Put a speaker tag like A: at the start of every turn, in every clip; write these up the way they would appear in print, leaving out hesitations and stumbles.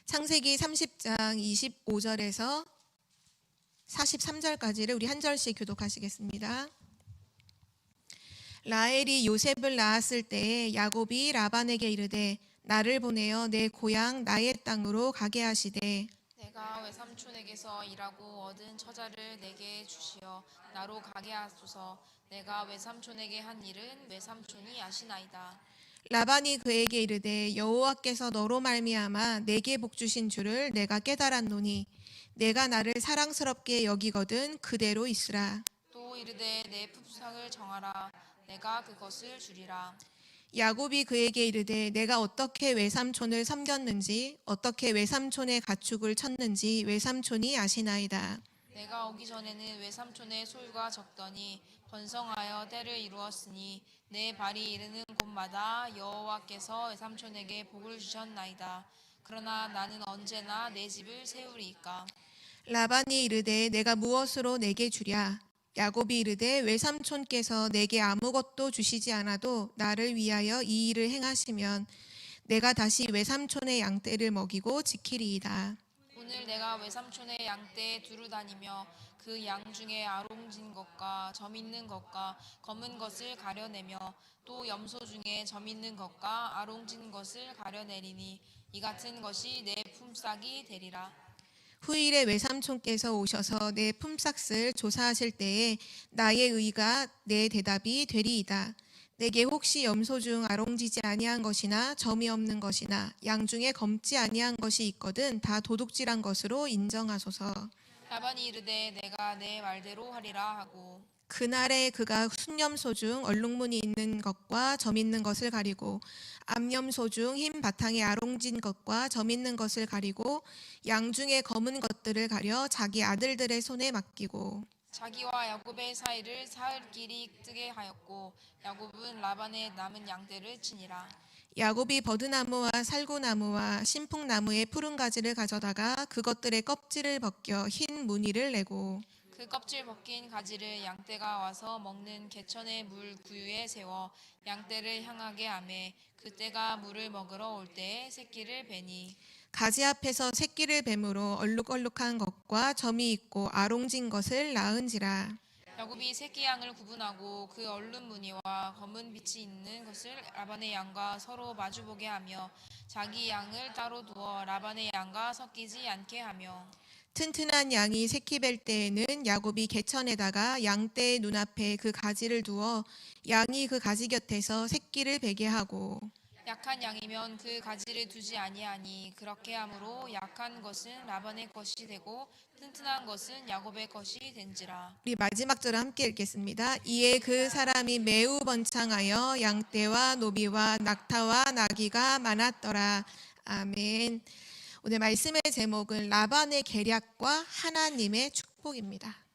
A: 창세기 30장 25절에서 43절까지를 우리 한 절씩 교독하시겠습니다. 라헬이 요셉을 낳았을 때에 야곱이 라반에게 이르되 나를 보내어 내 고향 나의 땅으로 가게 하시되
B: 내가 외삼촌에게서 일하고 얻은 처자를 내게 주시어 나로 가게 하소서. 내가 외삼촌에게 한 일은 외삼촌이 아시나이다.
A: 라반이 그에게 이르되 여호와께서 너로 말미암아 내게 복 주신 줄을 내가 깨달았노니 내가 나를 사랑스럽게 여기거든 그대로 있으라.
B: 또 이르되 내 품삯을 정하라. 내가 그것을 주리라.
A: 야곱이 그에게 이르되 내가 어떻게 외삼촌을 섬겼는지 어떻게 외삼촌의 가축을 쳤는지 외삼촌이 아시나이다.
B: 내가 오기 전에는 외삼촌의 소유가 적더니 번성하여 때를 이루었으니 내 발이 이르는 곳마다 여호와께서 외삼촌에게 복을 주셨나이다. 그러나 나는 언제나 내 집을 세우리이까.
A: 라반이 이르되 내가 무엇으로 내게 주랴. 야곱이 이르되 외삼촌께서 내게 아무것도 주시지 않아도 나를 위하여 이 일을 행하시면 내가 다시 외삼촌의 양떼를 먹이고 지키리이다.
B: 오늘 내가 외삼촌의 양떼에 두루 다니며 그 양 중에 아롱진 것과 점 있는 것과 검은 것을 가려내며 또 염소 중에 점 있는 것과 아롱진 것을 가려내리니 이 같은 것이 내 품삯이 되리라.
A: 후일에 외삼촌께서 오셔서 내 품삯을 조사하실 때에 나의 의가 내 대답이 되리이다. 내게 혹시 염소 중 아롱지지 아니한 것이나 점이 없는 것이나 양 중에 검지 아니한 것이 있거든 다 도둑질한 것으로 인정하소서.
B: 라반이 이르되 내가 내 말대로 하리라 하고
A: 그날에 그가 순염소 중 얼룩무늬 있는 것과 점 있는 것을 가리고 암염소 중 흰 바탕에 아롱진 것과 점 있는 것을 가리고 양 중에 검은 것들을 가려 자기 아들들의 손에 맡기고
B: 자기와 야곱의 사이를 사흘 길이 뜨게 하였고 야곱은 라반의 남은 양떼를 치니라.
A: 야곱이 버드나무와 살구나무와 신풍나무의 푸른 가지를 가져다가 그것들의 껍질을 벗겨 흰 무늬를 내고
B: 그 껍질 벗긴 가지를 양떼가 와서 먹는 개천의 물 구유에 세워 양떼를 향하게 하매 그떼가 물을 먹으러 올 때에 새끼를 베니
A: 가지 앞에서 새끼를 뱀으로 얼룩얼룩한 것과 점이 있고 아롱진 것을 낳은지라.
B: 야곱이 새끼 양을 구분하고 그 얼른 무늬와 검은 빛이 있는 것을 라반의 양과 서로 마주보게 하며 자기 양을 따로 두어 라반의 양과 섞이지 않게 하며
A: 튼튼한 양이 새끼 뵐 때에는 야곱이 개천에다가 양떼의 눈앞에 그 가지를 두어 양이 그 가지 곁에서 새끼를 베게 하고
B: 약한 양이면 그 가지를 두지 아니하니 그렇게 함으로 약한 것은 라반의 것이 되고 튼튼한 것은 야곱의 것이 된지라.
A: 우리 마지막 절을 함께 읽겠습니다. 이에 그 사람이 매우 번창하여 양떼와 노비와 낙타와 나귀가 많았더라. 아멘. 오늘 말씀의 제목은 라반의 계략과 하나님의 축복입니다.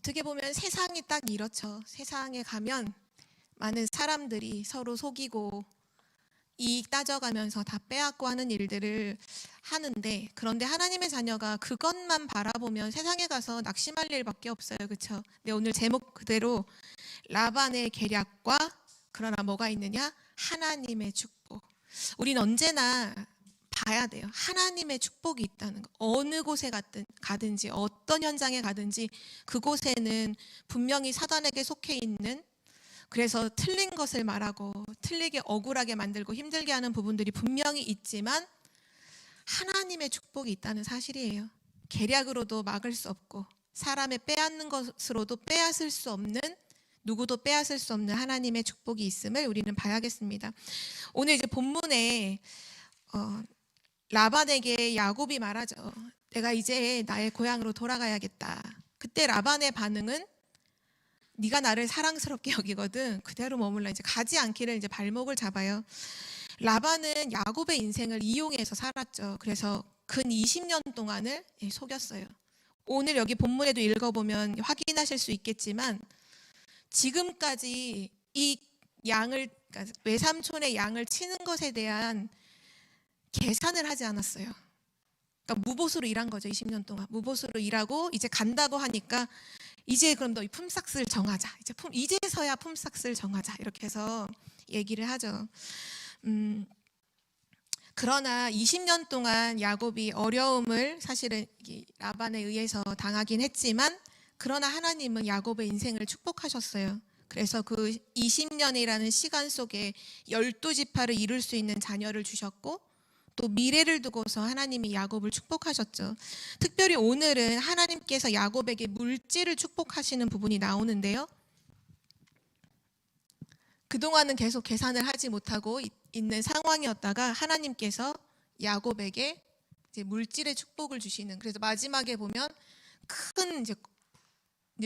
A: 어떻게 보면 세상이 딱 이렇죠. 세상에 가면 많은 사람들이 서로 속이고 이익 따져가면서 다 빼앗고 하는 일들을 하는데 그런데 하나님의 자녀가 그것만 바라보면 세상에 가서 낙심할 일밖에 없어요. 그렇죠? 근데 오늘 제목 그대로 라반의 계략과 그러나 뭐가 있느냐? 하나님의 축복. 우린 언제나 봐야 돼요. 하나님의 축복이 있다는 거. 어느 곳에 가든지 어떤 현장에 가든지 그곳에는 분명히 사단에게 속해 있는 그래서 틀린 것을 말하고 틀리게 억울하게 만들고 힘들게 하는 부분들이 분명히 있지만 하나님의 축복이 있다는 사실이에요. 계략으로도 막을 수 없고 사람의 빼앗는 것으로도 빼앗을 수 없는 누구도 빼앗을 수 없는 하나님의 축복이 있음을 우리는 봐야겠습니다. 오늘 이제 본문에 라반에게 야곱이 말하죠. 내가 이제 나의 고향으로 돌아가야겠다. 그때 라반의 반응은 네가 나를 사랑스럽게 여기거든 그대로 머물라. 이제 가지 않기를 이제 발목을 잡아요. 라반은 야곱의 인생을 이용해서 살았죠. 그래서 근 20년 동안을 속였어요. 오늘 여기 본문에도 읽어보면 확인하실 수 있겠지만 지금까지 이 양을, 그러니까 외삼촌의 양을 치는 것에 대한 계산을 하지 않았어요. 그러니까 무보수로 일한 거죠. 20년 동안 무보수로 일하고 이제 간다고 하니까 이제 그럼 너희 품삯을 정하자. 이제서야 품삯을 정하자. 이렇게 해서 얘기를 하죠. 그러나 20년 동안 야곱이 어려움을 사실은 라반에 의해서 당하긴 했지만, 그러나 하나님은 야곱의 인생을 축복하셨어요. 그래서 그 20년이라는 시간 속에 12지파를 이룰 수 있는 자녀를 주셨고, 또 미래를 두고서 하나님이 야곱을 축복하셨죠. 특별히 오늘은 하나님께서 야곱에게 물질을 축복하시는 부분이 나오는데요. 그동안은 계속 계산을 하지 못하고 있는 상황이었다가 하나님께서 야곱에게 이제 물질의 축복을 주시는, 그래서 마지막에 보면 큰 이제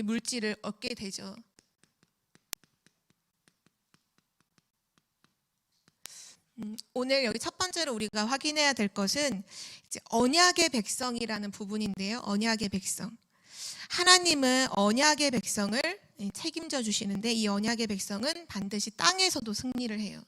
A: 물질을 얻게 되죠. 오늘 여기 첫 번째로 우리가 확인해야 될 것은 이제 언약의 백성이라는 부분인데요. 언약의 백성. 하나님은 언약의 백성을 책임져 주시는데, 이 언약의 백성은 반드시 땅에서도 승리를 해요.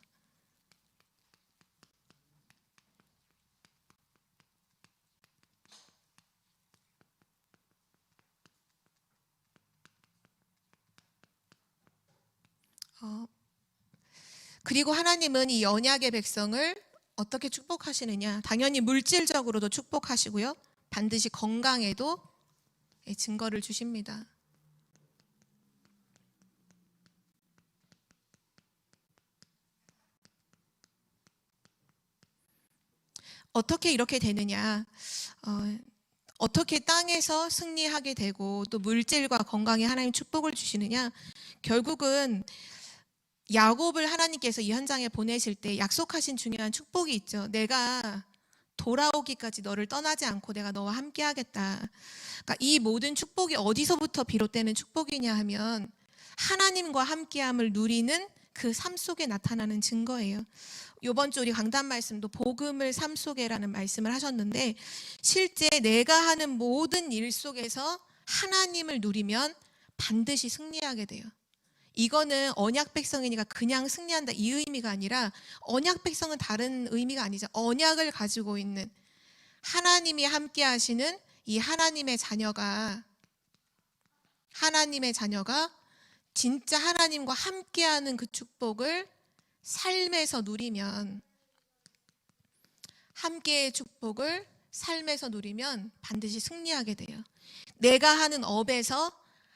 A: 그리고 하나님은 이 언약의 백성을 어떻게 축복하시느냐? 당연히 물질적으로도 축복하시고요. 반드시 건강에도 증거를 주십니다. 어떻게 이렇게 되느냐? 어떻게 땅에서 승리하게 되고 또 물질과 건강에 하나님 축복을 주시느냐? 결국은 야곱을 하나님께서 이 현장에 보내실 때 약속하신 중요한 축복이 있죠. 내가 돌아오기까지 너를 떠나지 않고 내가 너와 함께 하겠다. 그러니까 이 모든 축복이 어디서부터 비롯되는 축복이냐 하면 하나님과 함께함을 누리는 그 삶 속에 나타나는 증거예요. 이번 주 우리 강단 말씀도 복음을 삶 속에라는 말씀을 하셨는데, 실제 내가 하는 모든 일 속에서 하나님을 누리면 반드시 승리하게 돼요. 이거는 언약 백성이니까 그냥 승리한다 이 의미가 아니라, 언약 백성은 다른 의미가 아니죠. 언약을 가지고 있는 하나님이 함께 하시는 이 하나님의 자녀가 진짜 하나님과 함께하는 그 축복을 삶에서 누리면, 함께의 축복을 삶에서 누리면 반드시 승리하게 돼요. 내가 하는 업에서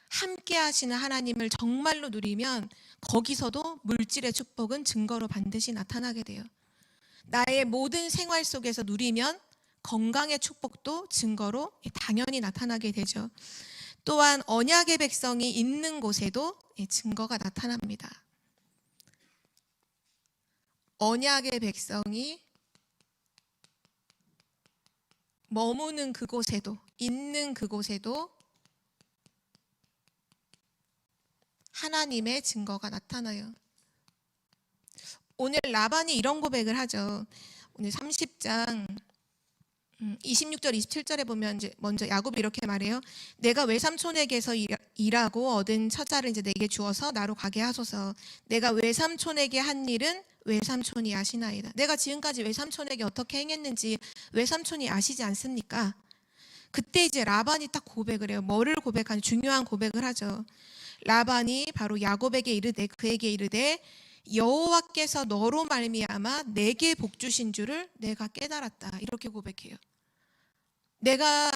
A: 함께 하시는 하나님을 정말로 누리면 거기서도 물질의 축복은 증거로 반드시 나타나게 돼요. 나의 모든 생활 속에서 누리면 건강의 축복도 증거로 당연히 나타나게 되죠. 또한 언약의 백성이 있는 곳에도 증거가 나타납니다. 언약의 백성이 머무는 그곳에도, 있는 그곳에도 하나님의 증거가 나타나요. 오늘 라반이 이런 고백을 하죠. 오늘 30장 26절 27절에 보면 이제 먼저 야곱이 이렇게 말해요. 내가 외삼촌에게서 일하고 얻은 처자를 이제 내게 주어서 나로 가게 하소서. 내가 외삼촌에게 한 일은 외삼촌이 아시나이다. 내가 지금까지 외삼촌에게 어떻게 행했는지 외삼촌이 아시지 않습니까? 그때 이제 라반이 딱 고백을 해요. 뭐를 고백하는, 중요한 고백을 하죠. 라반이 바로 야곱에게 이르되, 그에게 이르되 여호와께서 너로 말미암아 내게 복 주신 줄을 내가 깨달았다. 이렇게 고백해요. 내가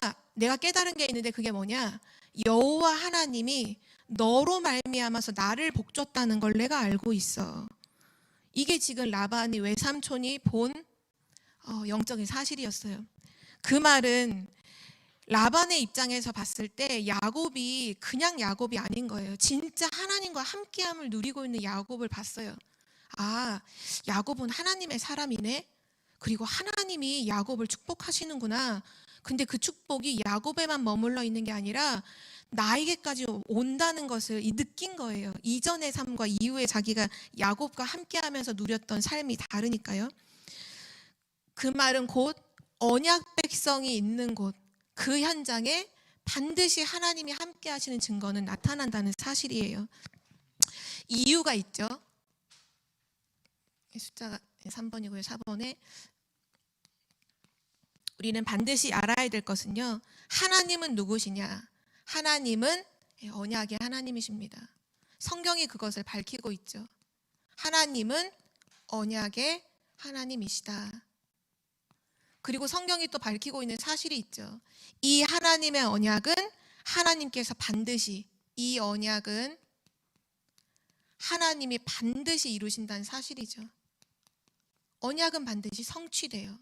A: 깨달은 게 있는데 그게 뭐냐? 여호와 하나님이 너로 말미암아서 나를 복 줬다는 걸 내가 알고 있어. 이게 지금 라반이 외삼촌이 본 영적인 사실이었어요. 그 말은 라반의 입장에서 봤을 때 야곱이 그냥 야곱이 아닌 거예요. 진짜 하나님과 함께함을 누리고 있는 야곱을 봤어요. 아, 야곱은 하나님의 사람이네. 그리고 하나님이 야곱을 축복하시는구나. 근데 그 축복이 야곱에만 머물러 있는 게 아니라 나에게까지 온다는 것을 느낀 거예요. 이전의 삶과 이후에 자기가 야곱과 함께하면서 누렸던 삶이 다르니까요. 그 말은 곧 언약 백성이 있는 곳, 그 현장에 반드시 하나님이 함께 하시는 증거는 나타난다는 사실이에요. 이유가 있죠. 숫자가 3번이고요. 4번에 우리는 반드시 알아야 될 것은요. 하나님은 누구시냐? 하나님은 언약의 하나님이십니다. 성경이 그것을 밝히고 있죠. 하나님은 언약의 하나님이시다. 그리고 성경이 또 밝히고 있는 사실이 있죠. 이 하나님의 언약은 하나님께서 반드시, 이 언약은 하나님이 반드시 이루신다는 사실이죠. 언약은 반드시 성취돼요.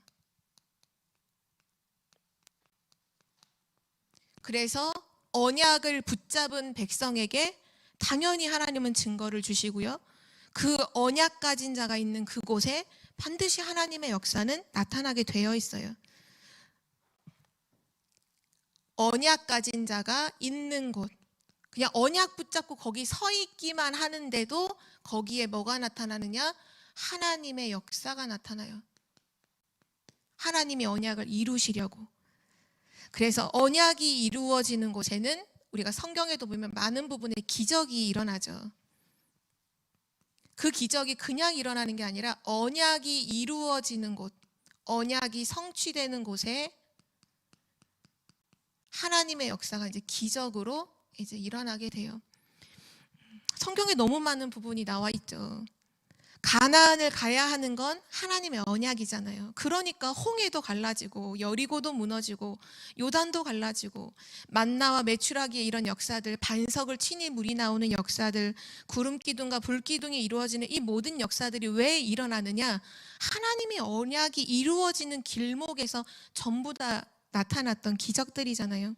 A: 그래서 언약을 붙잡은 백성에게 당연히 하나님은 증거를 주시고요. 그 언약 가진 자가 있는 그곳에 반드시 하나님의 역사는 나타나게 되어 있어요. 언약 가진 자가 있는 곳, 그냥 언약 붙잡고 거기 서 있기만 하는데도 거기에 뭐가 나타나느냐? 하나님의 역사가 나타나요. 하나님이 언약을 이루시려고. 그래서 언약이 이루어지는 곳에는 우리가 성경에도 보면 많은 부분에 기적이 일어나죠. 그 기적이 그냥 일어나는 게 아니라 언약이 이루어지는 곳, 언약이 성취되는 곳에 하나님의 역사가 이제 기적으로 이제 일어나게 돼요. 성경에 너무 많은 부분이 나와 있죠. 가나안을 가야 하는 건 하나님의 언약이잖아요. 그러니까 홍해도 갈라지고 여리고도 무너지고 요단도 갈라지고 만나와 메추라기의 이런 역사들, 반석을 치니 물이 나오는 역사들, 구름 기둥과 불 기둥이 이루어지는 이 모든 역사들이 왜 일어나느냐? 하나님의 언약이 이루어지는 길목에서 전부 다 나타났던 기적들이잖아요.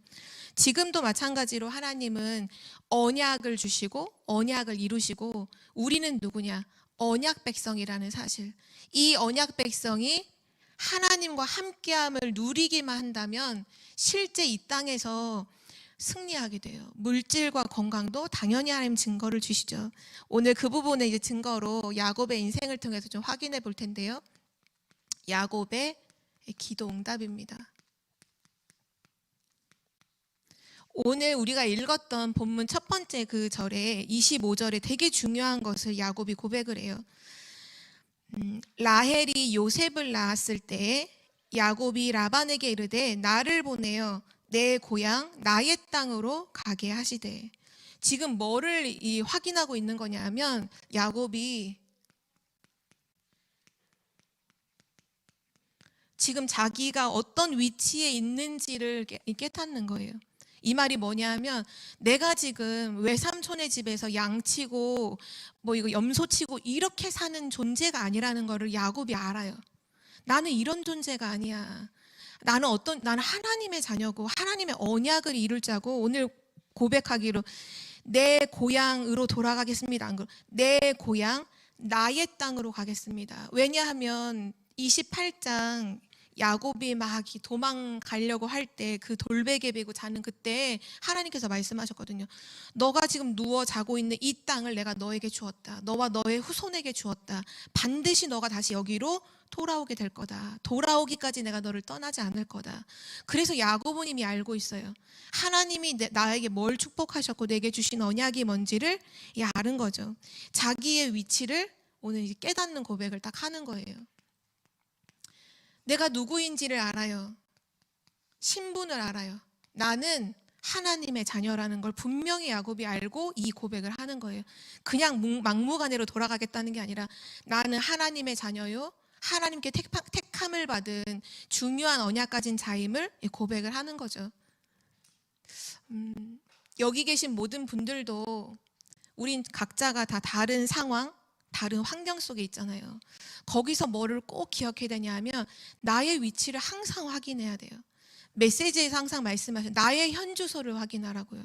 A: 지금도 마찬가지로 하나님은 언약을 주시고 언약을 이루시고 우리는 누구냐? 언약 백성이라는 사실. 이 언약 백성이 하나님과 함께함을 누리기만 한다면 실제 이 땅에서 승리하게 돼요. 물질과 건강도 당연히 하나님 증거를 주시죠. 오늘 그 부분의 이제 증거로 야곱의 인생을 통해서 좀 확인해 볼 텐데요. 야곱의 기도 응답입니다. 오늘 우리가 읽었던 본문 첫 번째 그 절에 25절에 되게 중요한 것을 야곱이 고백을 해요. 라헬이 요셉을 낳았을 때 야곱이 라반에게 이르되 나를 보내어 내 고향 나의 땅으로 가게 하시되. 지금 뭐를 확인하고 있는 거냐면 야곱이 지금 자기가 어떤 위치에 있는지를 깨닫는 거예요. 이 말이 뭐냐면 내가 지금 외삼촌의 집에서 양치고 뭐 이거 염소치고 이렇게 사는 존재가 아니라는 거를 야곱이 알아요. 나는 이런 존재가 아니야. 나는 하나님의 자녀고 하나님의 언약을 이룰 자고 오늘 고백하기로 내 고향으로 돌아가겠습니다. 내 고향 나의 땅으로 가겠습니다. 왜냐하면 28장 야곱이 막 도망가려고 할 때 그 돌베개 베고 자는 그때 하나님께서 말씀하셨거든요. 너가 지금 누워 자고 있는 이 땅을 내가 너에게 주었다. 너와 너의 후손에게 주었다. 반드시 너가 다시 여기로 돌아오게 될 거다. 돌아오기까지 내가 너를 떠나지 않을 거다. 그래서 야곱은 이미 알고 있어요. 하나님이 나에게 뭘 축복하셨고 내게 주신 언약이 뭔지를 아는 거죠. 자기의 위치를 오늘 이제 깨닫는 고백을 딱 하는 거예요. 내가 누구인지를 알아요. 신분을 알아요. 나는 하나님의 자녀라는 걸 분명히 야곱이 알고 이 고백을 하는 거예요. 그냥 막무가내로 돌아가겠다는 게 아니라 나는 하나님의 자녀요. 하나님께 택함을 받은 중요한 언약 가진 자임을 고백을 하는 거죠. 여기 계신 모든 분들도 우린 각자가 다 다른 상황, 다른 환경 속에 있잖아요. 거기서 뭐를 꼭 기억해야 되냐면 나의 위치를 항상 확인해야 돼요. 메시지에서 항상 말씀하셔요. 나의 현주소를 확인하라고요.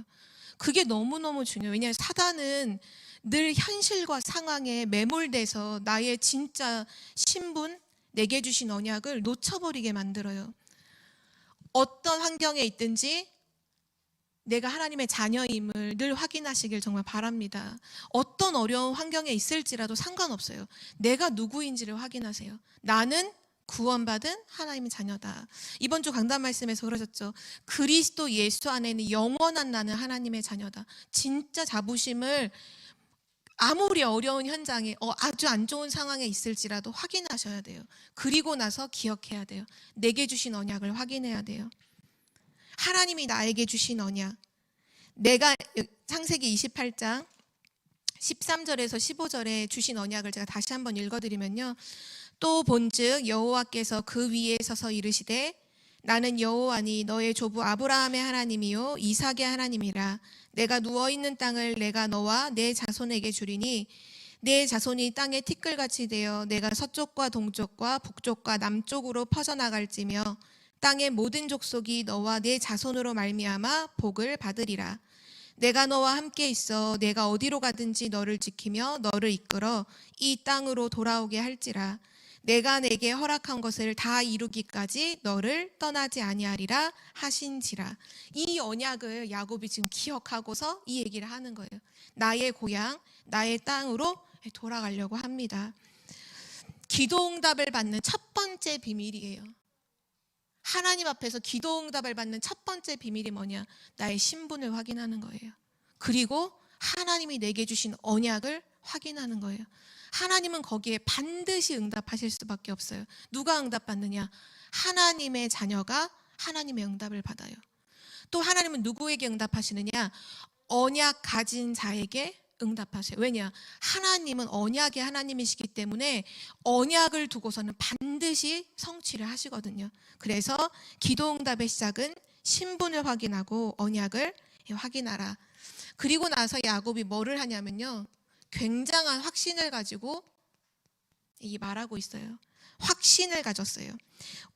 A: 그게 너무너무 중요해요. 왜냐하면 사단은 늘 현실과 상황에 매몰돼서 나의 진짜 신분, 내게 주신 언약을 놓쳐버리게 만들어요. 어떤 환경에 있든지 내가 하나님의 자녀임을 늘 확인하시길 정말 바랍니다. 어떤 어려운 환경에 있을지라도 상관없어요. 내가 누구인지를 확인하세요. 나는 구원받은 하나님의 자녀다. 이번 주 강단 말씀에서 그러셨죠. 그리스도 예수 안에는 영원한 나는 하나님의 자녀다. 진짜 자부심을 아무리 어려운 현장에 아주 안 좋은 상황에 있을지라도 확인하셔야 돼요. 그리고 나서 기억해야 돼요. 내게 주신 언약을 확인해야 돼요. 하나님이 나에게 주신 언약. 내가 창세기 28장 13절에서 15절에 주신 언약을 제가 다시 한번 읽어드리면요. 또 본즉 여호와께서 그 위에 서서 이르시되 나는 여호와니 너의 조부 아브라함의 하나님이요 이삭의 하나님이라. 내가 누워있는 땅을 내가 너와 내 자손에게 주리니 내 자손이 땅에 티끌같이 되어 내가 서쪽과 동쪽과 북쪽과 남쪽으로 퍼져나갈지며 땅의 모든 족속이 너와 내 자손으로 말미암아 복을 받으리라. 내가 너와 함께 있어 내가 어디로 가든지 너를 지키며 너를 이끌어 이 땅으로 돌아오게 할지라. 내가 내게 허락한 것을 다 이루기까지 너를 떠나지 아니하리라 하신지라. 이 언약을 야곱이 지금 기억하고서 이 얘기를 하는 거예요. 나의 고향, 나의 땅으로 돌아가려고 합니다. 기도응답을 받는 첫 번째 비밀이에요. 하나님 앞에서 기도응답을 받는 첫 번째 비밀이 뭐냐? 나의 신분을 확인하는 거예요. 그리고 하나님이 내게 주신 언약을 확인하는 거예요. 하나님은 거기에 반드시 응답하실 수밖에 없어요. 누가 응답받느냐? 하나님의 자녀가 하나님의 응답을 받아요. 또 하나님은 누구에게 응답하시느냐? 언약 가진 자에게 응답하세요. 왜냐? 하나님은 언약의 하나님이시기 때문에 언약을 두고서는 반드시 성취를 하시거든요. 그래서 기도응답의 시작은 신분을 확인하고 언약을 확인하라. 그리고 나서 야곱이 뭐를 하냐면요, 굉장한 확신을 가지고 이 말하고 있어요. 확신을 가졌어요.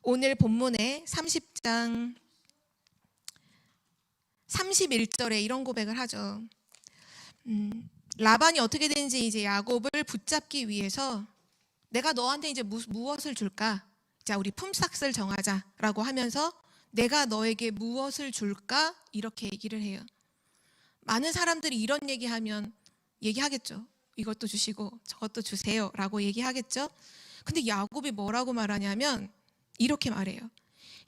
A: 오늘 본문에 30장 31절에 이런 고백을 하죠. 라반이 어떻게 되는지 이제 야곱을 붙잡기 위해서 내가 너한테 이제 무엇을 줄까? 자, 우리 품삯을 정하자라고 하면서 내가 너에게 무엇을 줄까? 이렇게 얘기를 해요. 많은 사람들이 이런 얘기하면 얘기하겠죠. 이것도 주시고 저것도 주세요 라고 얘기하겠죠. 근데 야곱이 뭐라고 말하냐면 이렇게 말해요.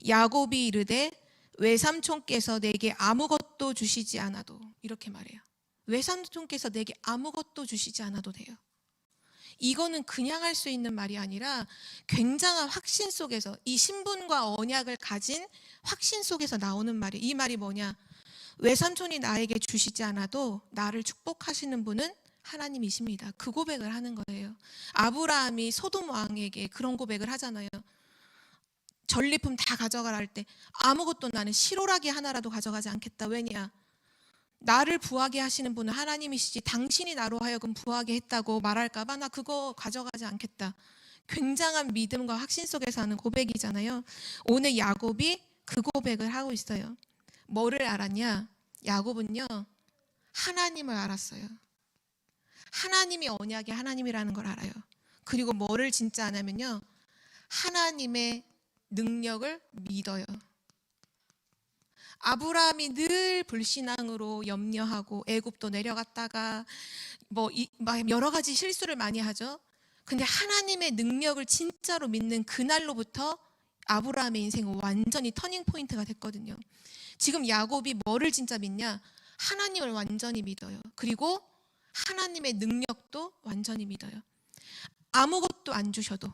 A: 야곱이 이르되 외삼촌께서 내게 아무것도 주시지 않아도, 이렇게 말해요. 외삼촌께서 내게 아무것도 주시지 않아도 돼요. 이거는 그냥 할 수 있는 말이 아니라 굉장한 확신 속에서, 이 신분과 언약을 가진 확신 속에서 나오는 말이에요. 이 말이 뭐냐? 외삼촌이 나에게 주시지 않아도 나를 축복하시는 분은 하나님이십니다. 그 고백을 하는 거예요. 아브라함이 소돔 왕에게 그런 고백을 하잖아요. 전리품 다 가져가라 할 때 아무것도 나는 실오라기 하나라도 가져가지 않겠다. 왜냐? 나를 부하게 하시는 분은 하나님이시지 당신이 나로 하여금 부하게 했다고 말할까 봐 나 그거 가져가지 않겠다. 굉장한 믿음과 확신 속에서 하는 고백이잖아요. 오늘 야곱이 그 고백을 하고 있어요. 뭐를 알았냐? 야곱은요, 하나님을 알았어요. 하나님이 언약의 하나님이라는 걸 알아요. 그리고 뭐를 진짜 아냐면요, 하나님의 능력을 믿어요. 아브라함이 늘 불신앙으로 염려하고 애굽도 내려갔다가 여러 가지 실수를 많이 하죠. 근데 하나님의 능력을 진짜로 믿는 그날로부터 아브라함의 인생은 완전히 터닝 포인트가 됐거든요. 지금 야곱이 뭐를 진짜 믿냐? 하나님을 완전히 믿어요. 그리고 하나님의 능력도 완전히 믿어요. 아무것도 안 주셔도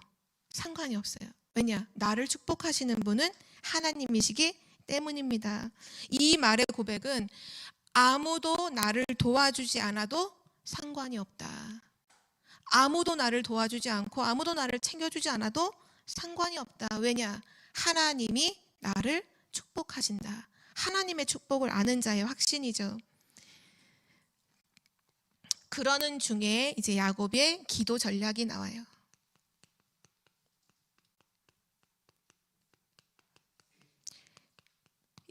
A: 상관이 없어요. 왜냐? 나를 축복하시는 분은 하나님이시기 때문입니다. 이 말의 고백은 아무도 나를 도와주지 않아도 상관이 없다. 아무도 나를 도와주지 않고 아무도 나를 챙겨주지 않아도 상관이 없다. 왜냐? 하나님이 나를 축복하신다. 하나님의 축복을 아는 자의 확신이죠. 그러는 중에 이제 야곱의 기도 전략이 나와요.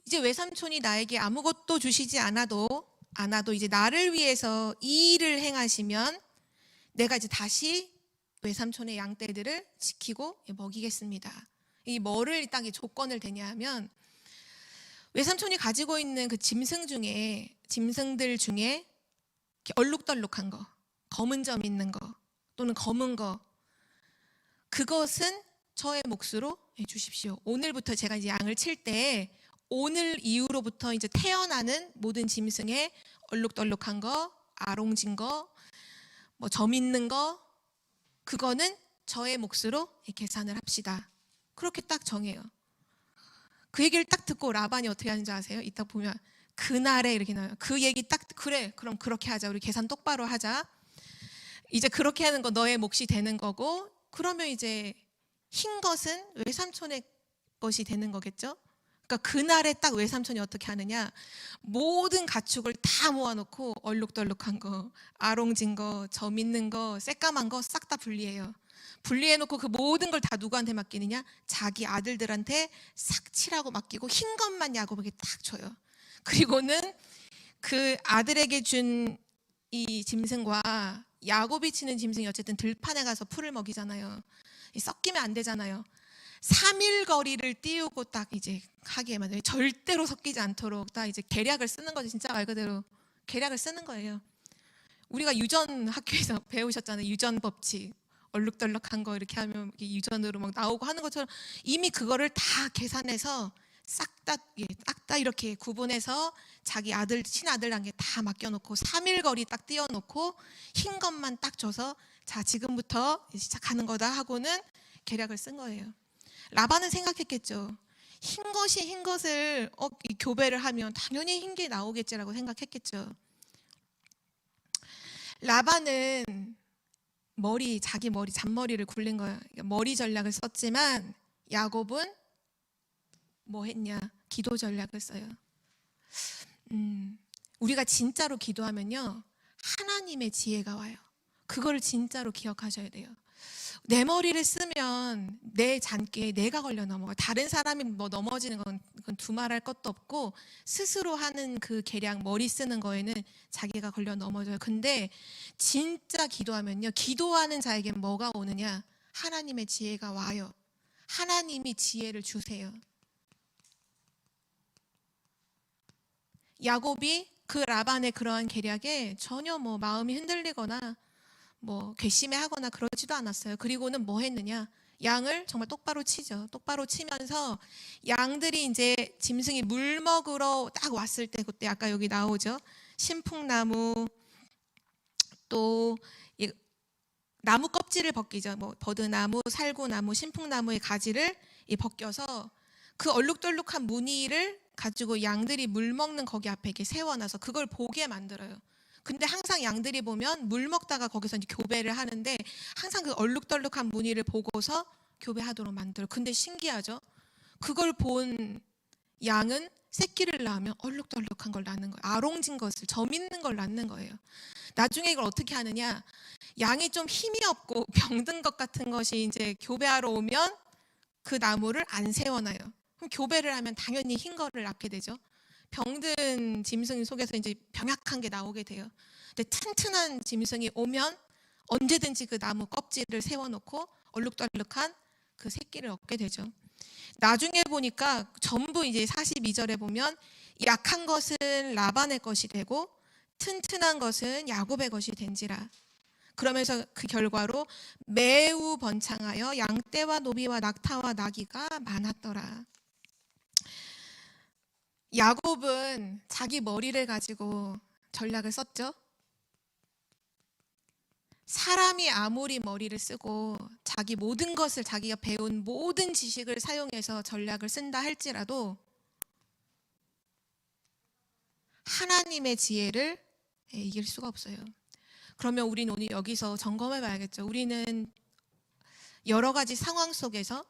A: 이제 외삼촌이 나에게 아무것도 주시지 않아도 이제 나를 위해서 이 일을 행하시면 내가 이제 다시 외삼촌의 양떼들을 지키고 먹이겠습니다. 이 뭐를 딱 조건을 대냐 하면, 외삼촌이 가지고 있는 그 짐승들 중에 얼룩덜룩한 거, 검은 점 있는 거 또는 검은 거, 그것은 저의 몫으로 주십시오. 오늘부터 제가 이제 양을 칠 때 오늘 이후로부터 이제 태어나는 모든 짐승의 얼룩덜룩한 거, 아롱진 거, 뭐 점 있는 거 그거는 저의 몫으로 계산을 합시다. 그렇게 딱 정해요. 그 얘기를 딱 듣고 라반이 어떻게 하는지 아세요? 이따 보면 그날에 이렇게 나와요. 그 얘기 딱 그래 그럼 그렇게 하자. 우리 계산 똑바로 하자. 이제 그렇게 하는 거 너의 몫이 되는 거고, 그러면 이제 흰 것은 외삼촌의 것이 되는 거겠죠. 그러니까 그날에 딱 외삼촌이 어떻게 하느냐, 모든 가축을 다 모아놓고 얼룩덜룩한 거, 아롱진 거, 점 있는 거, 새까만 거 싹 다 분리해요. 분리해놓고 그 모든 걸 다 누구한테 맡기느냐, 자기 아들들한테 싹 칠하고 맡기고 흰 것만 야곱에게 딱 줘요. 그리고는 그 아들에게 준 이 짐승과 야곱이 치는 짐승이 어쨌든 들판에 가서 풀을 먹이잖아요. 섞이면 안 되잖아요. 3일 거리를 띄우고 딱 이제 하기에 맞아요. 절대로 섞이지 않도록 딱 이제 계략을 쓰는 거죠. 진짜 말 그대로 계략을 쓰는 거예요. 우리가 유전 학교에서 배우셨잖아요. 유전 법칙. 얼룩덜룩한 거 이렇게 하면 유전으로 막 나오고 하는 것처럼 이미 그거를 다 계산해서 싹 다 이렇게 구분해서 자기 아들, 친아들한테 다 맡겨놓고 3일 거리 딱 띄워놓고 흰 것만 딱 줘서 자 지금부터 시작하는 거다 하고는 계략을 쓴 거예요. 라반은 생각했겠죠. 흰 것을 교배를 하면 당연히 흰 게 나오겠지라고 생각했겠죠. 라반은 자기 머리, 잔머리를 굴린 거야. 머리 전략을 썼지만 야곱은 뭐 했냐? 기도 전략을 써요. 우리가 진짜로 기도하면요, 하나님의 지혜가 와요. 그거를 진짜로 기억하셔야 돼요. 내 머리를 쓰면 내 잔꾀에 내가 걸려 넘어가. 다른 사람이 뭐 넘어지는 건 두말할 것도 없고, 스스로 하는 그 계략, 머리 쓰는 거에는 자기가 걸려 넘어져요. 근데 진짜 기도하면요, 기도하는 자에게 뭐가 오느냐? 하나님의 지혜가 와요. 하나님이 지혜를 주세요. 야곱이 그 라반의 그러한 계략에 전혀 뭐 마음이 흔들리거나 뭐 괘씸해하거나 그러지도 않았어요. 그리고는 뭐 했느냐? 양을 정말 똑바로 치죠. 똑바로 치면서 양들이 이제 짐승이 물 먹으러 딱 왔을 때, 그때 아까 여기 나오죠. 신풍나무, 또 나무 껍질을 벗기죠. 뭐 버드나무, 살구나무, 신풍나무의 가지를 벗겨서 그 얼룩덜룩한 무늬를 가지고 양들이 물 먹는 거기 앞에 이렇게 세워놔서 그걸 보게 만들어요. 근데 항상 양들이 보면 물 먹다가 거기서 이제 교배를 하는데 항상 그 얼룩덜룩한 무늬를 보고서 교배하도록 만들어요. 근데 신기하죠? 그걸 본 양은 새끼를 낳으면 얼룩덜룩한 걸 낳는 거예요. 아롱진 것을, 점 있는 걸 낳는 거예요. 나중에 이걸 어떻게 하느냐? 양이 좀 힘이 없고 병든 것 같은 것이 이제 교배하러 오면 그 나무를 안 세워놔요. 그럼 교배를 하면 당연히 흰 거를 낳게 되죠. 병든 짐승 속에서 이제 병약한 게 나오게 돼요. 근데 튼튼한 짐승이 오면 언제든지 그 나무 껍질을 세워놓고 얼룩덜룩한 그 새끼를 얻게 되죠. 나중에 보니까 전부 이제 42절에 보면 약한 것은 라반의 것이 되고 튼튼한 것은 야곱의 것이 된지라. 그러면서 그 결과로 매우 번창하여 양떼와 노비와 낙타와 나귀가 많았더라. 야곱은 자기 머리를 가지고 전략을 썼죠. 사람이 아무리 머리를 쓰고 자기 모든 것을, 자기가 배운 모든 지식을 사용해서 전략을 쓴다 할지라도 하나님의 지혜를 이길 수가 없어요. 그러면 우리는 오늘 여기서 점검해 봐야겠죠. 우리는 여러 가지 상황 속에서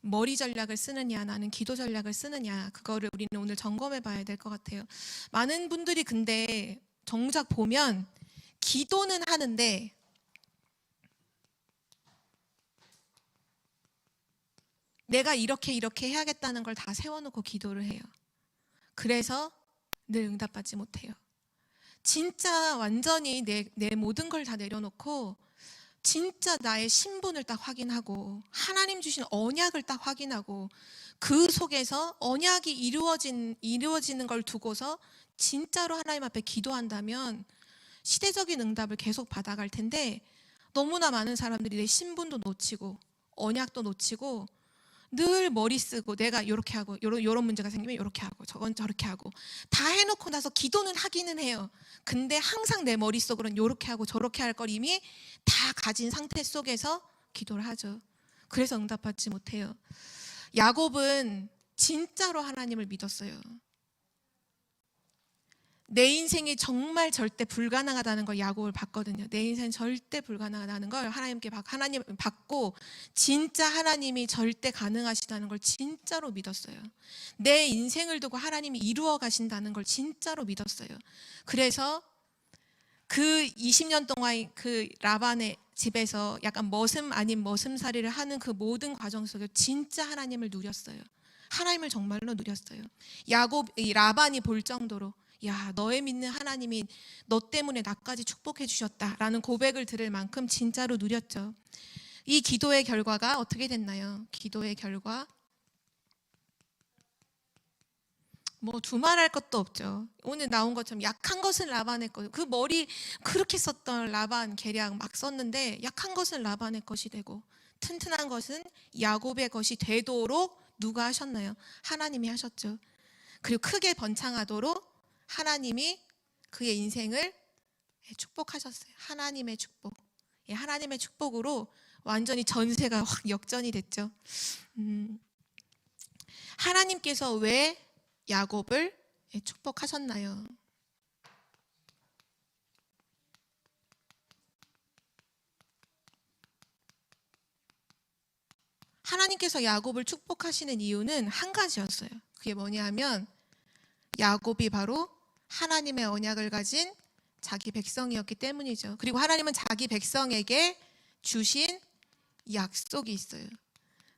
A: 머리 전략을 쓰느냐, 나는 기도 전략을 쓰느냐, 그거를 우리는 오늘 점검해 봐야 될 것 같아요. 많은 분들이 근데 정작 보면 기도는 하는데 내가 이렇게 해야겠다는 걸 다 세워놓고 기도를 해요. 그래서 늘 응답받지 못해요. 진짜 완전히 내 모든 걸 다 내려놓고 진짜 나의 신분을 딱 확인하고 하나님 주신 언약을 딱 확인하고 그 속에서 언약이 이루어지는 걸 두고서 진짜로 하나님 앞에 기도한다면 시대적인 응답을 계속 받아갈 텐데, 너무나 많은 사람들이 내 신분도 놓치고 언약도 놓치고 늘 머리 쓰고 내가 이렇게 하고 요런 문제가 생기면 이렇게 하고 저건 저렇게 하고 다 해놓고 나서 기도는 하기는 해요. 근데 항상 내 머릿속으로는 이렇게 하고 저렇게 할 걸 이미 다 가진 상태 속에서 기도를 하죠. 그래서 응답받지 못해요. 야곱은 진짜로 하나님을 믿었어요. 내 인생이 정말 절대 불가능하다는 걸 야곱을 봤거든요. 내 인생 절대 불가능하다는 걸 하나님 받고 진짜 하나님이 절대 가능하시다는 걸 진짜로 믿었어요. 내 인생을 두고 하나님이 이루어 가신다는 걸 진짜로 믿었어요. 그래서 그 20년 동안 그 라반의 집에서 약간 머슴 아닌 머슴살이를 하는 그 모든 과정 속에 진짜 하나님을 누렸어요. 하나님을 정말로 누렸어요. 라반이 볼 정도로 야, 너의 믿는 하나님이 너 때문에 나까지 축복해 주셨다라는 고백을 들을 만큼 진짜로 누렸죠. 이 기도의 결과가 어떻게 됐나요? 기도의 결과 뭐 두말할 것도 없죠. 오늘 나온 것처럼 약한 것은 라반의 것, 그 머리 그렇게 썼던 라반 계략 막 썼는데 약한 것은 라반의 것이 되고 튼튼한 것은 야곱의 것이 되도록 누가 하셨나요? 하나님이 하셨죠. 그리고 크게 번창하도록 하나님이 그의 인생을 축복하셨어요. 하나님의 축복. 하나님의 축복으로 완전히 전세가 확 역전이 됐죠. 하나님께서 왜 야곱을 축복하셨나요? 하나님께서 야곱을 축복하시는 이유는 한 가지였어요. 그게 뭐냐면 야곱이 바로 하나님의 언약을 가진 자기 백성이었기 때문이죠. 그리고 하나님은 자기 백성에게 주신 약속이 있어요.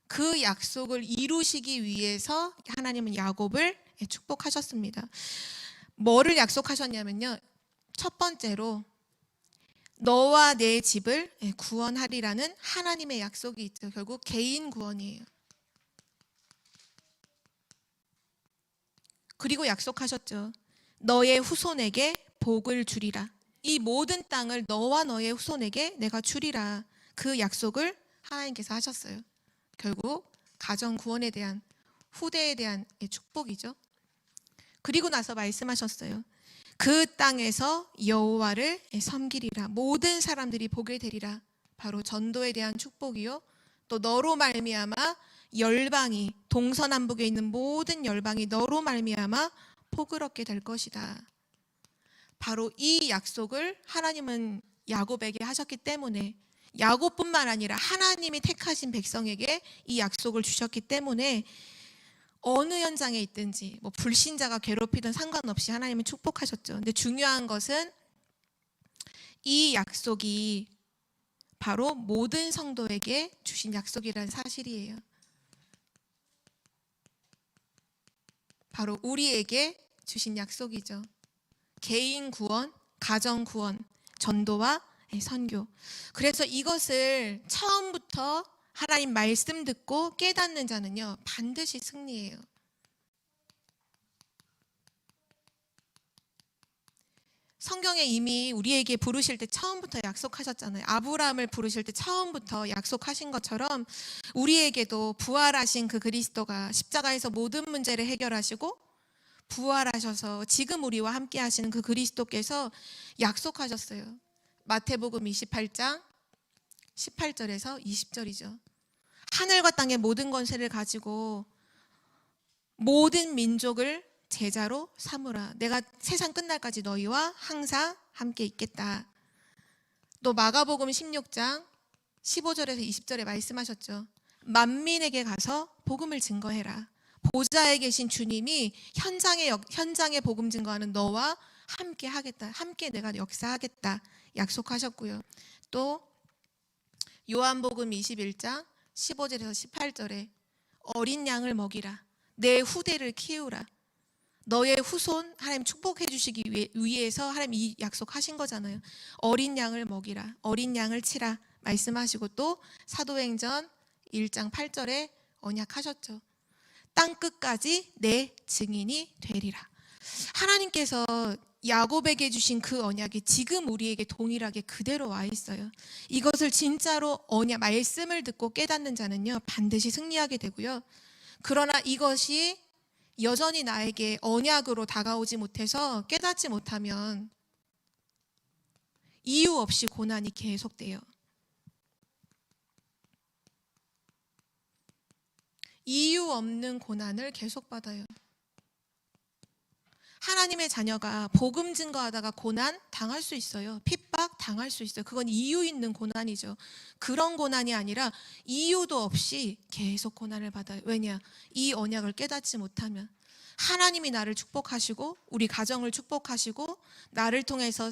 A: 그 약속을 이루시기 위해서 하나님은 야곱을 축복하셨습니다. 뭐를 약속하셨냐면요. 첫 번째로 너와 내 집을 구원하리라는 하나님의 약속이 있죠. 결국 개인 구원이에요. 그리고 약속하셨죠. 너의 후손에게 복을 주리라. 이 모든 땅을 너와 너의 후손에게 내가 주리라. 그 약속을 하나님께서 하셨어요. 결국 가정 구원에 대한 후대에 대한 축복이죠. 그리고 나서 말씀하셨어요. 그 땅에서 여호와를 섬기리라. 모든 사람들이 보게 되리라. 바로 전도에 대한 축복이요. 또 너로 말미암아 열방이 동서남북에 있는 모든 열방이 너로 말미암아 복을 얻게 될 것이다. 바로 이 약속을 하나님은 야곱에게 하셨기 때문에 야곱뿐만 아니라 하나님이 택하신 백성에게 이 약속을 주셨기 때문에 어느 현장에 있든지 뭐 불신자가 괴롭히든 상관없이 하나님은 축복하셨죠. 근데 중요한 것은 이 약속이 바로 모든 성도에게 주신 약속이라는 사실이에요. 바로 우리에게 주신 약속이죠. 개인 구원, 가정 구원, 전도와 선교. 그래서 이것을 처음부터 하나님 말씀 듣고 깨닫는 자는요, 반드시 승리해요. 성경에 이미 우리에게 부르실 때 처음부터 약속하셨잖아요. 아브라함을 부르실 때 처음부터 약속하신 것처럼 우리에게도 부활하신 그 그리스도가 십자가에서 모든 문제를 해결하시고 부활하셔서 지금 우리와 함께 하시는 그 그리스도께서 약속하셨어요. 마태복음 28장 18절에서 20절이죠. 하늘과 땅의 모든 권세를 가지고 모든 민족을 제자로 삼으라. 내가 세상 끝날까지 너희와 항상 함께 있겠다. 또 마가복음 16장 15절에서 20절에 말씀하셨죠. 만민에게 가서 복음을 증거해라. 보좌에 계신 주님이 현장에 복음 증거하는 너와 함께 하겠다. 함께 내가 역사하겠다. 약속하셨고요. 또 요한복음 21장 15절에서 18절에 어린 양을 먹이라. 내 후대를 키우라. 너의 후손 하나님 축복해 주시기 위해서 하나님 이 약속하신 거잖아요. 어린 양을 먹이라. 어린 양을 치라. 말씀하시고 또 사도행전 1장 8절에 언약하셨죠. 땅끝까지 내 증인이 되리라. 하나님께서 야곱에게 주신 그 언약이 지금 우리에게 동일하게 그대로 와 있어요. 이것을 진짜로 언약 말씀을 듣고 깨닫는 자는요 반드시 승리하게 되고요. 그러나 이것이 여전히 나에게 언약으로 다가오지 못해서 깨닫지 못하면 이유 없이 고난이 계속돼요. 이유 없는 고난을 계속 받아요. 하나님의 자녀가 복음 증거하다가 고난 당할 수 있어요. 핍박 당할 수 있어요. 그건 이유 있는 고난이죠. 그런 고난이 아니라 이유도 없이 계속 고난을 받아요. 왜냐? 이 언약을 깨닫지 못하면 하나님이 나를 축복하시고 우리 가정을 축복하시고 나를 통해서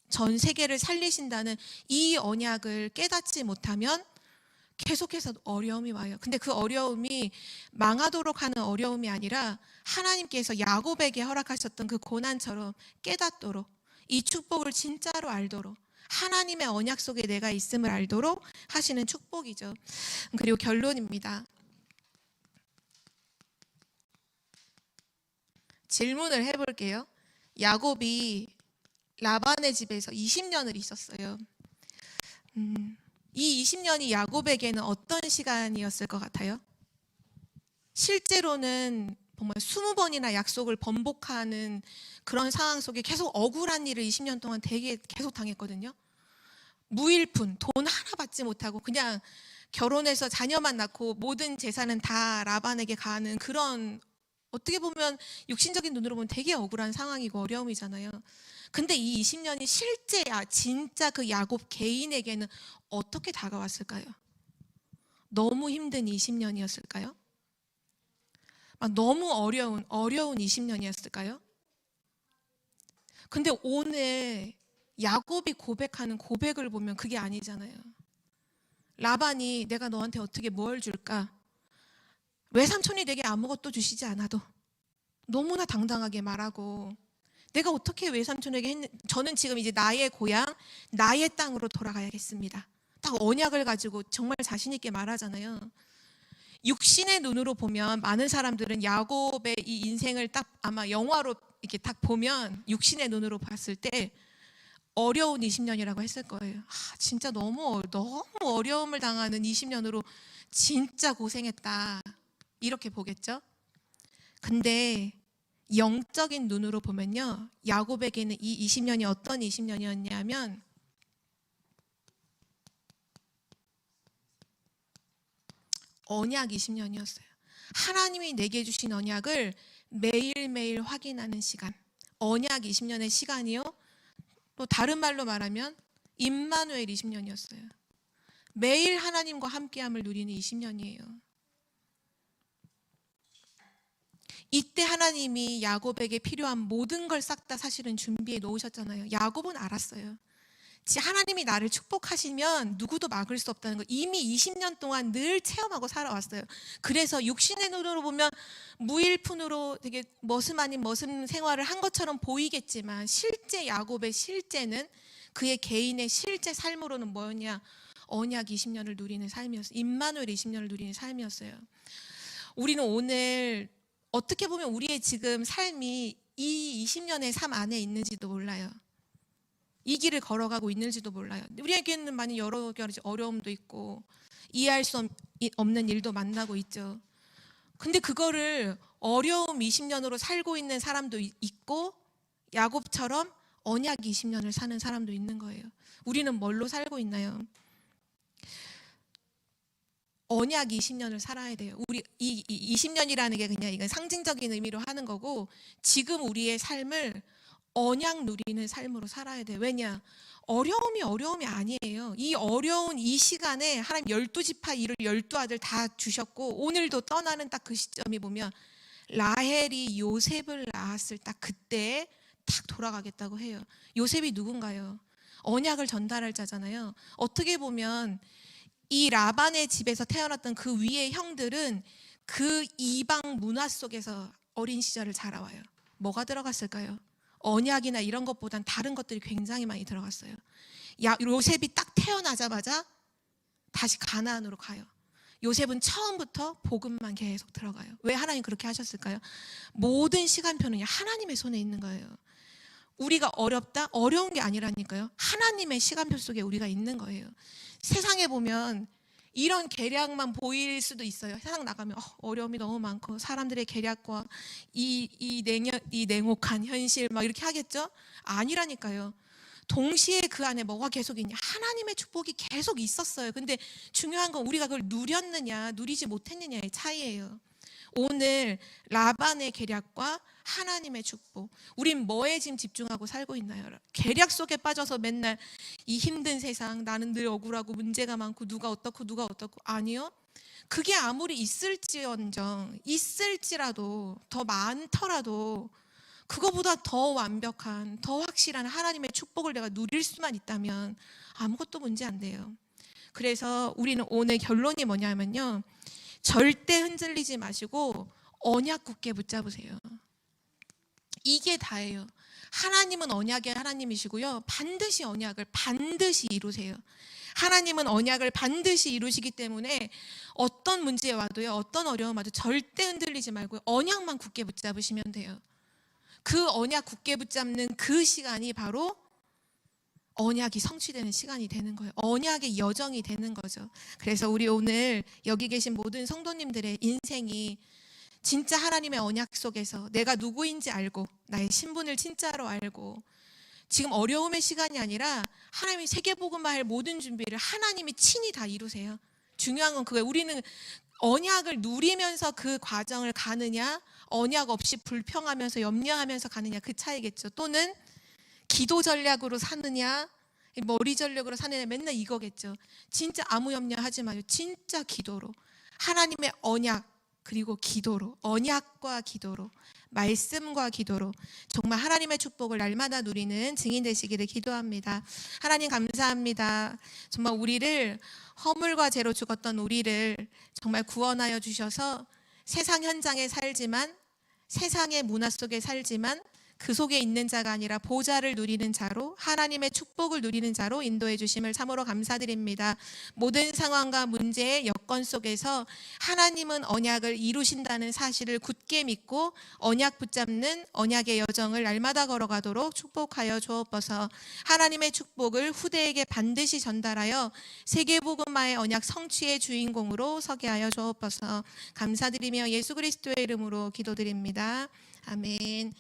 A: 전 세계를 살리신다는 이 언약을 깨닫지 못하면 계속해서 어려움이 와요. 근데 그 어려움이 망하도록 하는 어려움이 아니라 하나님께서 야곱에게 허락하셨던 그 고난처럼 깨닫도록 이 축복을 진짜로 알도록 하나님의 언약 속에 내가 있음을 알도록 하시는 축복이죠. 그리고 결론입니다. 질문을 해볼게요. 야곱이 라반의 집에서 20년을 있었어요. 이 20년이 야곱에게는 어떤 시간이었을 것 같아요? 실제로는 정말 20번이나 약속을 번복하는 그런 상황 속에 계속 억울한 일을 20년 동안 되게 계속 당했거든요. 무일푼, 돈 하나 받지 못하고 그냥 결혼해서 자녀만 낳고 모든 재산은 다 라반에게 가는 그런 어떻게 보면 육신적인 눈으로 보면 되게 억울한 상황이고 어려움이잖아요. 근데 이 20년이 실제야 진짜 그 야곱 개인에게는 어떻게 다가왔을까요? 너무 힘든 20년이었을까요? 너무 어려운 20년이었을까요? 근데 오늘 야곱이 고백하는 고백을 보면 그게 아니잖아요. 라반이 내가 너한테 어떻게 뭘 줄까? 외삼촌이 내게 아무것도 주시지 않아도 너무나 당당하게 말하고 내가 어떻게 외삼촌에게 저는 지금 이제 나의 고향, 나의 땅으로 돌아가야겠습니다. 딱 언약을 가지고 정말 자신 있게 말하잖아요. 육신의 눈으로 보면 많은 사람들은 야곱의 이 인생을 딱 아마 영화로 이렇게 딱 보면 육신의 눈으로 봤을 때 어려운 20년이라고 했을 거예요. 진짜 너무 어려움을 당하는 20년으로 진짜 고생했다. 이렇게 보겠죠? 근데 영적인 눈으로 보면요. 야곱에게는 이 20년이 어떤 20년이었냐면 언약 20년이었어요. 하나님이 내게 주신 언약을 매일매일 확인하는 시간. 언약 20년의 시간이요. 또 다른 말로 말하면 임마누엘 20년이었어요. 매일 하나님과 함께함을 누리는 20년이에요. 이때 하나님이 야곱에게 필요한 모든 걸 싹 다 사실은 준비해 놓으셨잖아요. 야곱은 알았어요. 하나님이 나를 축복하시면 누구도 막을 수 없다는 걸 이미 20년 동안 늘 체험하고 살아왔어요. 그래서 육신의 눈으로 보면 무일푼으로 되게 머슴 아닌 머슴 생활을 한 것처럼 보이겠지만 실제 야곱의 실제는 그의 개인의 실제 삶으로는 뭐였냐? 언약 20년을 누리는 삶이었어요. 임마누엘 20년을 누리는 삶이었어요. 우리는 오늘 어떻게 보면 우리의 지금 삶이 이 20년의 삶 안에 있는지도 몰라요. 이 길을 걸어가고 있는지도 몰라요. 우리에게는 많이 여러 가지 어려움도 있고 이해할 수 없는 일도 만나고 있죠. 근데 그거를 어려움 20년으로 살고 있는 사람도 있고 야곱처럼 언약 20년을 사는 사람도 있는 거예요. 우리는 뭘로 살고 있나요? 언약 20년을 살아야 돼요. 우리 이 20년이라는 게 그냥 이건 상징적인 의미로 하는 거고 지금 우리의 삶을 언약 누리는 삶으로 살아야 돼요. 왜냐? 어려움이 아니에요. 이 어려운 이 시간에 하나님 12지파 이를 12아들 다 주셨고 오늘도 떠나는 딱 그 시점이 보면 라헬이 요셉을 낳았을 딱 그때 딱 돌아가겠다고 해요. 요셉이 누군가요? 언약을 전달할 자잖아요. 어떻게 보면 이 라반의 집에서 태어났던 그 위의 형들은 그 이방 문화 속에서 어린 시절을 자라와요. 뭐가 들어갔을까요? 언약이나 이런 것보단 다른 것들이 굉장히 많이 들어갔어요. 요셉이 딱 태어나자마자 다시 가나안으로 가요. 요셉은 처음부터 복음만 계속 들어가요. 왜 하나님 그렇게 하셨을까요? 모든 시간표는 하나님의 손에 있는 거예요. 우리가 어렵다? 어려운 게 아니라니까요. 하나님의 시간표 속에 우리가 있는 거예요. 세상에 보면 이런 계략만 보일 수도 있어요. 세상 나가면 어려움이 너무 많고 사람들의 계략과 이 냉혹한 현실 막 이렇게 하겠죠? 아니라니까요. 동시에 그 안에 뭐가 계속 있냐? 하나님의 축복이 계속 있었어요. 근데 중요한 건 우리가 그걸 누렸느냐, 누리지 못했느냐의 차이예요. 오늘 라반의 계략과 하나님의 축복. 우린 뭐에 지금 집중하고 살고 있나요? 계략 속에 빠져서 맨날 이 힘든 세상, 나는 늘 억울하고 문제가 많고 누가 어떻고 아니요. 그게 아무리 있을지라도 더 많더라도 그거보다 더 완벽한, 더 확실한 하나님의 축복을 내가 누릴 수만 있다면 아무것도 문제 안 돼요. 그래서 우리는 오늘 결론이 뭐냐면요, 절대 흔들리지 마시고 언약 굳게 붙잡으세요. 이게 다예요. 하나님은 언약의 하나님이시고요, 반드시 언약을 반드시 이루세요. 하나님은 언약을 반드시 이루시기 때문에 어떤 문제 와도요, 어떤 어려움 와도 절대 흔들리지 말고 언약만 굳게 붙잡으시면 돼요. 그 언약 굳게 붙잡는 그 시간이 바로 언약이 성취되는 시간이 되는 거예요. 언약의 여정이 되는 거죠. 그래서 우리 오늘 여기 계신 모든 성도님들의 인생이 진짜 하나님의 언약 속에서 내가 누구인지 알고 나의 신분을 진짜로 알고 지금 어려움의 시간이 아니라 하나님이 세계복음화할 모든 준비를 하나님이 친히 다 이루세요. 중요한 건 그거예요. 우리는 언약을 누리면서 그 과정을 가느냐, 언약 없이 불평하면서 염려하면서 가느냐, 그 차이겠죠. 또는 기도 전략으로 사느냐, 머리 전략으로 사느냐, 맨날 이거겠죠. 진짜 아무 염려하지 마요. 진짜 기도로, 하나님의 언약, 그리고 기도로, 언약과 기도로, 말씀과 기도로 정말 하나님의 축복을 날마다 누리는 증인 되시기를 기도합니다. 하나님 감사합니다. 정말 우리를, 허물과 죄로 죽었던 우리를 정말 구원하여 주셔서 세상 현장에 살지만, 세상의 문화 속에 살지만 그 속에 있는 자가 아니라 보좌를 누리는 자로, 하나님의 축복을 누리는 자로 인도해 주심을 참으로 감사드립니다. 모든 상황과 문제의 여건 속에서 하나님은 언약을 이루신다는 사실을 굳게 믿고 언약 붙잡는 언약의 여정을 날마다 걸어가도록 축복하여 주옵소서. 하나님의 축복을 후대에게 반드시 전달하여 세계복음화의 언약 성취의 주인공으로 서게 하여 주옵소서. 감사드리며 예수 그리스도의 이름으로 기도드립니다. 아멘.